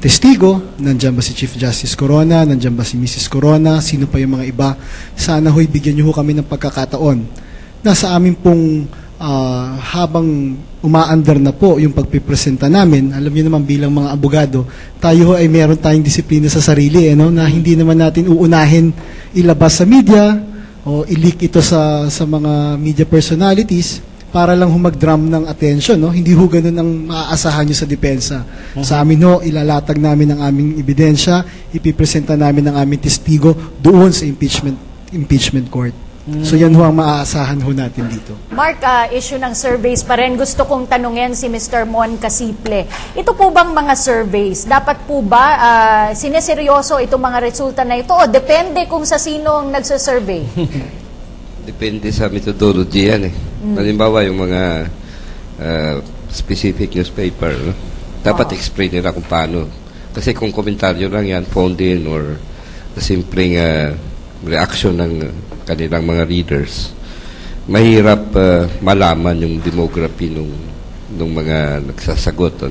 testigo, nandiyan ba si Chief Justice Corona, nandiyan ba si Mrs. Corona, sino pa yung mga iba. Sana ho'y bigyan niyo ho kami ng pagkakataon na sa amin pong habang umaandar na po yung pagpipresenta namin, alam niyo naman bilang mga abogado, tayo ho ay meron tayong disiplina sa sarili, na hindi naman natin uunahin ilabas sa media o i-leak ito sa mga media personalities para lang humag-drum ng attention, Hindi ho ganun ang maaasahan nyo sa depensa. Sa amin ho, ilalatag namin ang aming ebidensya, ipipresenta namin ang aming testigo doon sa impeachment court. So yan ho ang maaasahan ho natin dito. Mark, issue ng surveys pa rin. Gusto kong tanungin si Mr. Mon Casiple. Ito po bang mga surveys? Dapat po ba sineseryoso itong mga resulta na ito o depende kung sa sino ang nagsasurvey? Depende sa methodology yan eh. Halimbawa yung mga specific newspaper, dapat explain nila kung paano. Kasi kung komentaryo lang yan, phoned in or simpleng reaction ng kanilang mga readers, mahirap malaman yung demography nung mga nagsasagot.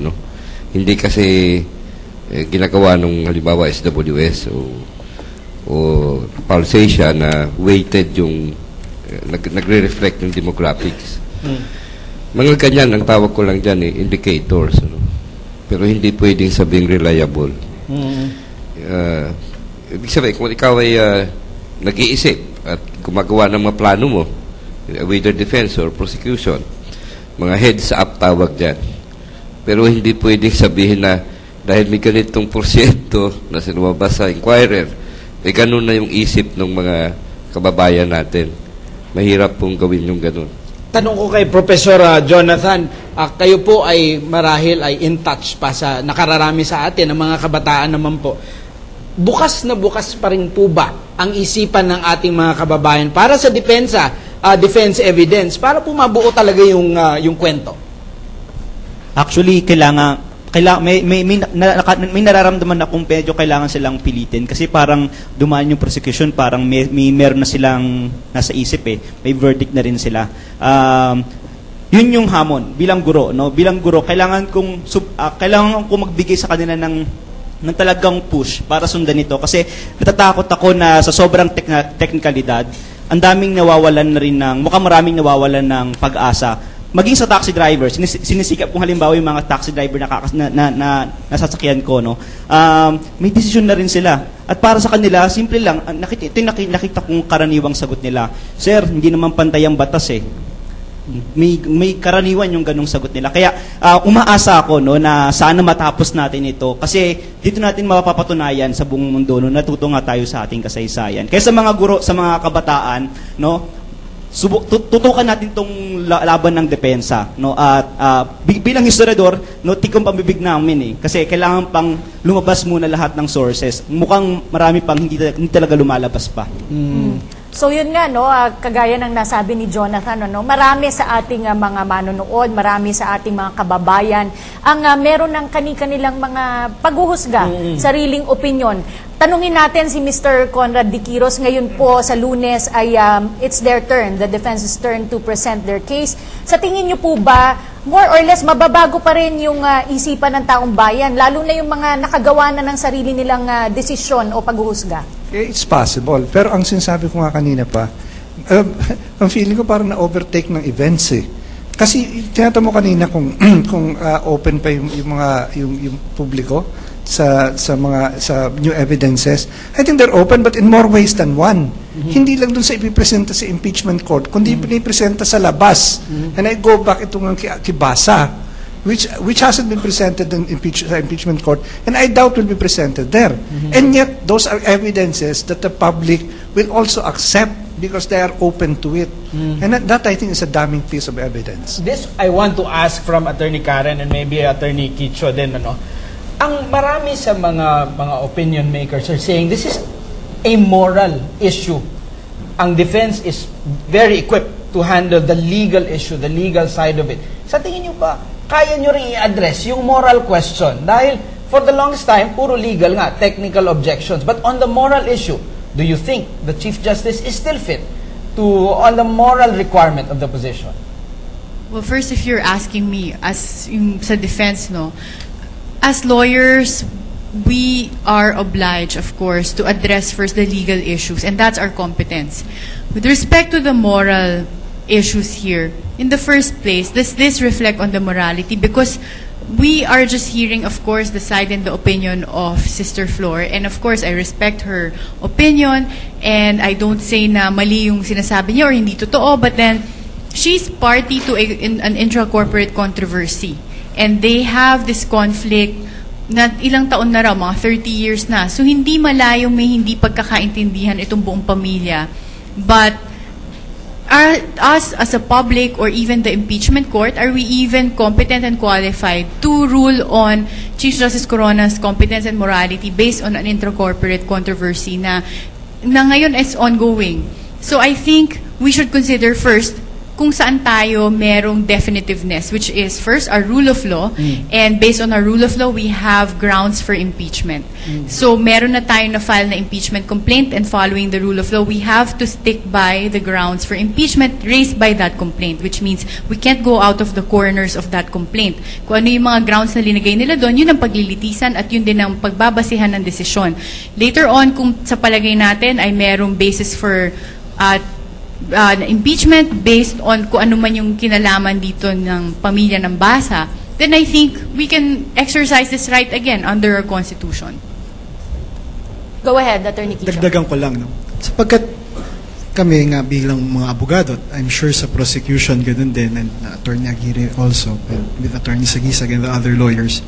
Hindi kasi ginagawa nung halimbawa SWS o Pulse na weighted yung nagre-reflect yung demographics. Mga ganyan, ang tawag ko lang dyan indicators. Pero hindi pwedeng sabing reliable. Ibig sabihin, kung ikaw ay nag-iisip at gumagawa ng mga plano mo, whether defense or prosecution, mga heads up tawag dyan. Pero hindi pwedeng sabihin na dahil may ganitong porsyento na sinumabas sa Inquirer, ganun na yung isip ng mga kababayan natin. Mahirap pong gawin yung ganun. Tanong ko kay Professor Jonathan, kayo po ay marahil ay in touch pa sa nakararami sa atin, ang mga kabataan naman po. Bukas na bukas pa rin po ba ang isipan ng ating mga kababayan para sa depensa, defense evidence, para po mabuo talaga yung kwento? Actually, may nararamdaman akong medyo kailangan silang pilitin kasi parang dumaan yung prosecution, parang meron na silang nasa isip may verdict na rin sila. Yun yung hamon bilang guro, bilang guro kailangan kong magbigay sa kanila ng talagang push para sundan ito kasi natatakot ako na sa sobrang teknikalidad ang daming nawawalan na rin mukhang maraming nawawalan ng pag-asa. Maging sa taxi driver, sinisikap kong halimbawa yung mga taxi driver na nasasakyan ko, may desisyon na rin sila. At para sa kanila, simple lang, nakita kong karaniwang sagot nila, Sir, hindi naman pantay ang batas May karaniwan yung ganong sagot nila. Kaya umaasa ako na sana matapos natin ito kasi dito natin mapapatunayan sa buong mundo natuto nga tayo sa ating kasaysayan. Kaya sa mga guro, sa mga kabataan, tutukan natin tong laban ng depensa, at bilang historiador, tikong pambibig namin kasi kailangan pang lumabas muna lahat ng sources. Mukhang marami pang hindi talaga lumalabas pa. So yun nga, kagaya ng nasabi ni Jonathan, marami sa ating mga manonood, marami sa ating mga kababayan ang meron ng kanilang mga paghuhusga, sariling opinion. Tanungin natin si Mr. Conrad D. Quiros, ngayon po sa Lunes ay it's their turn, the defense's turn to present their case. Sa tingin niyo po ba, more or less, mababago pa rin yung isipan ng taong bayan, lalo na yung mga nakagawa na ng sarili nilang desisyon o paghuhusga? It's possible. Pero ang sinasabi ko nga kanina pa, ang feeling ko parang na-overtake ng events Kasi tinatanong mo kanina kung open pa yung publiko sa new evidences. I think they're open but in more ways than one. Hindi lang dun sa ipipresenta sa impeachment court, kundi ipipresenta sa labas. And I go back ito ng Kibasa, which hasn't been presented in impeachment court, and I doubt will be presented there. And yet, those are evidences that the public will also accept because they are open to it. And that I think is a damning piece of evidence. This I want to ask from Attorney Karen and maybe Attorney Kicho din, Ang marami sa mga opinion makers are saying this is a moral issue. Ang defense is very equipped to handle the legal issue, the legal side of it. Sa tingin niyo ba, kaya nyo rin i-address yung moral question? Dahil for the longest time, puro legal nga, technical objections. But on the moral issue, do you think the Chief Justice is still fit on the moral requirement of the position? Well, first, if you're asking me as yung sa defense, as lawyers, we are obliged, of course, to address first the legal issues, and that's our competence. With respect to the moral issues here, in the first place, does this reflect on the morality? Because we are just hearing, of course, the side and the opinion of Sister Flor, and of course, I respect her opinion, and I don't say na mali yung sinasabi niya or hindi totoo, but then, she's party to an intra-corporate controversy, and they have this conflict na ilang taon na raw, mga 30 years na. So, hindi malayong may hindi pagkakaintindihan itong buong pamilya. But, us as a public or even the impeachment court, are we even competent and qualified to rule on Chief Justice Corona's competence and morality based on an intra-corporate controversy na ngayon is ongoing? So, I think we should consider first kung saan tayo merong definitiveness, which is first our rule of law, and based on our rule of law, we have grounds for impeachment. So meron na tayo na file na impeachment complaint, and following the rule of law, we have to stick by the grounds for impeachment raised by that complaint, which means we can't go out of the corners of that complaint. Kung ano yung mga grounds na linagay nila doon, yun ang paglilitisan at yun din ang pagbabasihan ng desisyon. Later on, kung sa palagay natin ay merong basis for impeachment based on kung ano man yung kinalaman dito ng pamilya ng basa, then I think we can exercise this right again under our Constitution. Go ahead, Attorney Kicho. Dagdagan ko lang, no? Sapagkat kami nga bilang mga abogado, I'm sure sa prosecution ganun din, and Attorney Aguirre also, and with Attorney Sagisag and the other lawyers,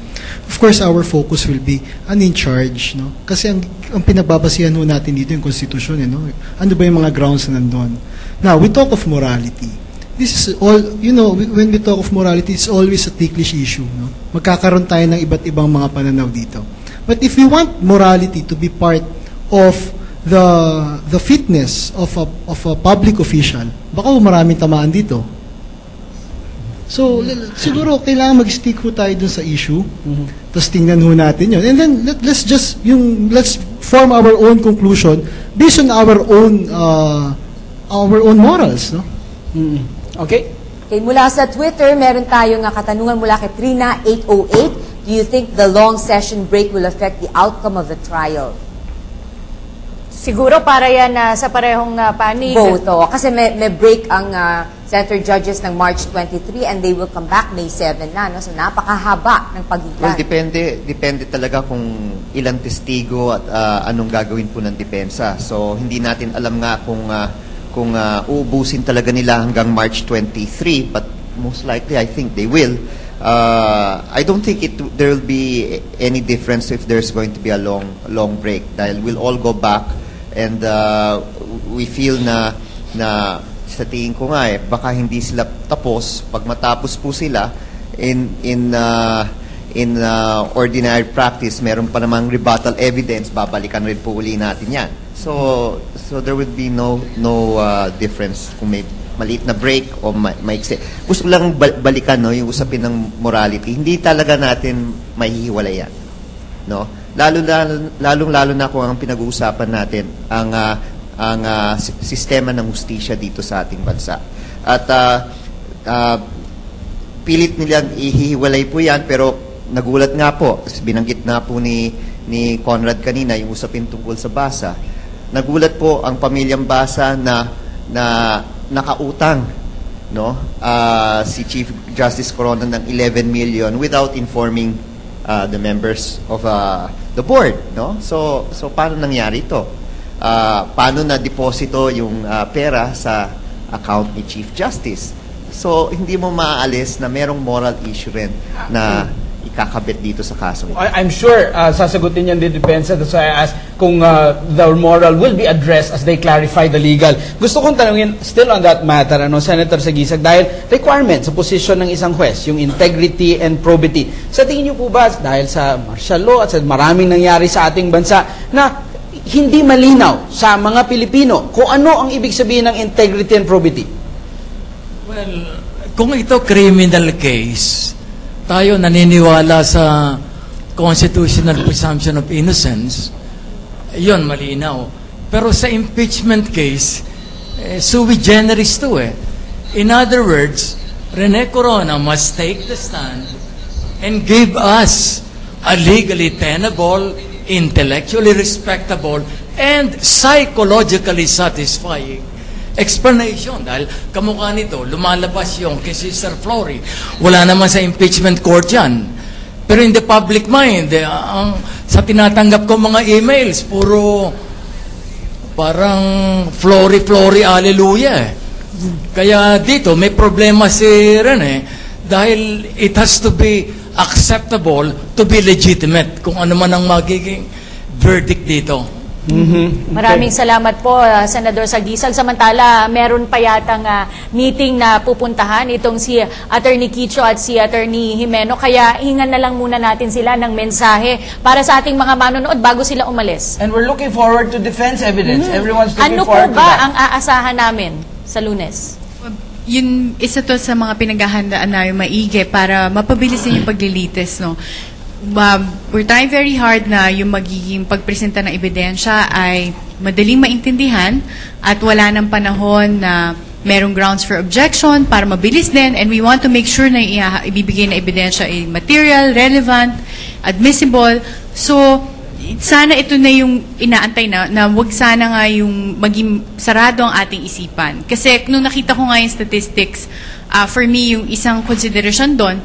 of course, our focus will be in charge, no? Kasi ang pinagbabasihan ho natin dito yung Constitution, no? Ano ba yung mga grounds na nandun? Now, we talk of morality. This is all, when we talk of morality, it's always a ticklish issue, no? Magkakaroon tayo ng iba't ibang mga pananaw dito. But if we want morality to be part of the fitness of a public official, baka maraming tamaan dito. So, siguro kailangan mag-stick ho tayo dun sa issue, tapos tingnan ho natin yun. And then, let's form our own conclusion based on our own morals, no? Okay? Okay, mula sa Twitter, meron tayong katanungan mula kay Trina808. Do you think the long session break will affect the outcome of the trial? Siguro para yan sa parehong panig. Both, kasi may break ang Senator Judges ng March 23 and they will come back May 7 na. No? So napakahaba ng pagitan. Well, depende talaga kung ilang testigo at anong gagawin po ng depensa. So hindi natin alam nga kung uubusin talaga nila hanggang March 23, but most likely I think they will. I don't think there will be any difference if there's going to be a long break, dahil we'll all go back and we feel na sa tingin ko nga baka hindi sila tapos. Pag matapos po sila in ordinary practice, meron pa namang rebuttal evidence, babalikan rin po uli natin yan. So there would be no difference kung may maliit na break o maiksi. Gusto lang balikan yung usapin ng morality. Hindi talaga natin mahihiwalay yan. No? Lalo na kung ang pinag-uusapan natin ang sistema ng hustisya dito sa ating bansa. At pilit nilang ihihiwalay po yan, pero nagulat nga po, binanggit na po ni Conrad kanina yung usapin tungkol sa Basa. Nagulat po ang pamilyang Basa na nakautang, no? Si Chief Justice Corona ng 11 million without informing the members of the board, no? So paano nangyari ito? Paano na deposito yung pera sa account ni Chief Justice? So hindi mo maaalis na merong moral issue rin na ikakabit dito sa kaso. I'm sure sasagutin yan din depensa. That's why I asked kung the moral will be addressed as they clarify the legal. Gusto kong tanungin, still on that matter, Senator Sagisag, dahil requirement sa posisyon ng isang juez, yung integrity and probity. Sa tingin niyo po ba, dahil sa martial law at sa maraming nangyari sa ating bansa, na hindi malinaw sa mga Pilipino kung ano ang ibig sabihin ng integrity and probity? Well, kung ito criminal case, tayo naniniwala sa constitutional presumption of innocence, yun, malinaw. Pero sa impeachment case, sui generis to In other words, Rene Corona must take the stand and give us a legally tenable, intellectually respectable, and psychologically satisfying explanation. Dahil kamukha nito, lumalabas yung kay Sister Flory. Wala naman sa impeachment court yan. Pero in the public mind, sa tinatanggap ko mga emails, puro parang Flory, hallelujah. Kaya dito, may problema si Rene dahil it has to be acceptable to be legitimate kung ano man ang magiging verdict dito. Maraming salamat po, Senador Sagisag. Samantala, meron pa yatang meeting na pupuntahan itong si Attorney Kicho at si Attorney Jimeno. Kaya hingan na lang muna natin sila ng mensahe para sa ating mga manonood bago sila umalis. And we're looking forward to defense evidence. Everyone's looking Ano po forward to ba that. ang aasahan namin sa Lunes? Yun, isa to sa mga pinaghahandaan namin maigi para mapabilisin yung paglilitis, no? We're trying very hard na yung magiging pagpresenta ng ebidensya ay madaling maintindihan at wala ng panahon na merong grounds for objection para mabilis din, and we want to make sure na ibibigay na ebidensya ay material, relevant, admissible. So, sana ito na yung inaantay na wag sana nga yung maging sarado ang ating isipan. Kasi nung nakita ko nga yung statistics, for me, yung isang consideration doon,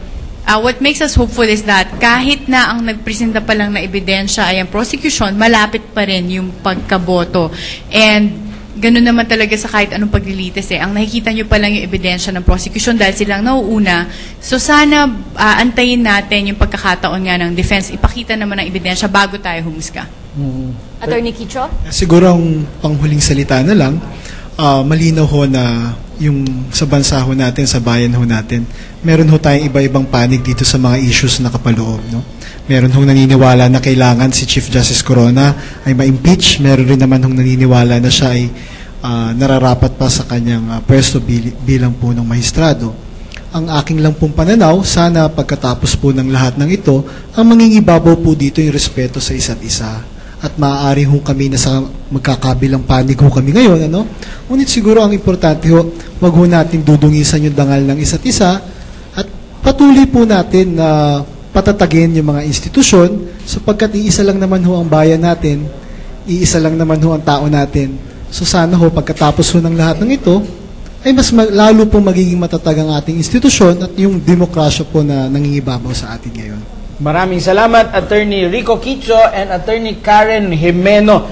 what makes us hopeful is that kahit na ang nagpresenta pa lang na ebidensya ay ang prosecution, malapit pa rin yung pagkaboto. And ganun naman talaga sa kahit anong paglilitis eh. Ang nakikita nyo pa lang yung ebidensya ng prosecution dahil silang nauuna. So sana antayin natin yung pagkakataon nga ng defense, ipakita naman ng ebidensya bago tayo humusga. Attorney Kicho? Siguro ang panghuling salita na lang, malinaw ho na yung sa bansa ho natin, sa bayan ho natin, meron ho tayong iba-ibang panig dito sa mga issues na kapaloob. No? Meron hong naniniwala na kailangan si Chief Justice Corona ay ma-impeach. Meron rin naman hong naniniwala na siya ay nararapat pa sa kanyang pwesto bilang po ng mahistrado. Ang aking lang pong pananaw, sana pagkatapos po ng lahat ng ito, ang mangingibabaw po dito yung respeto sa isa't isa. At maaari ho kami na sa magkakabilang panig ho kami ngayon, ano? Ngunit siguro ang importante ho, wag ho natin dudungisan yung dangal ng isa't isa at patuloy po natin na patatagin yung mga institusyon sapagkat iisa lang naman ho ang bayan natin, iisa lang naman ho ang tao natin. So sana ho, pagkatapos ho ng lahat ng ito, ay mas lalo po magiging matatag ang ating institusyon at yung demokrasya po na nangingibabaw sa atin ngayon. Maraming salamat, Attorney Rico Kicho and Attorney Karen Jimeno.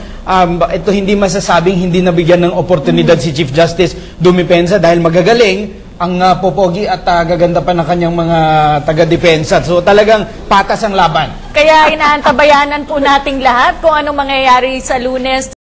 Ito hindi masasabing hindi nabigyan ng oportunidad si Chief Justice dumipensa dahil magagaling ang popogi at gaganda pa ng kanyang mga taga-depensa. So talagang patas ang laban. Kaya inaantabayanan po nating lahat kung anong mangyayari sa Lunes.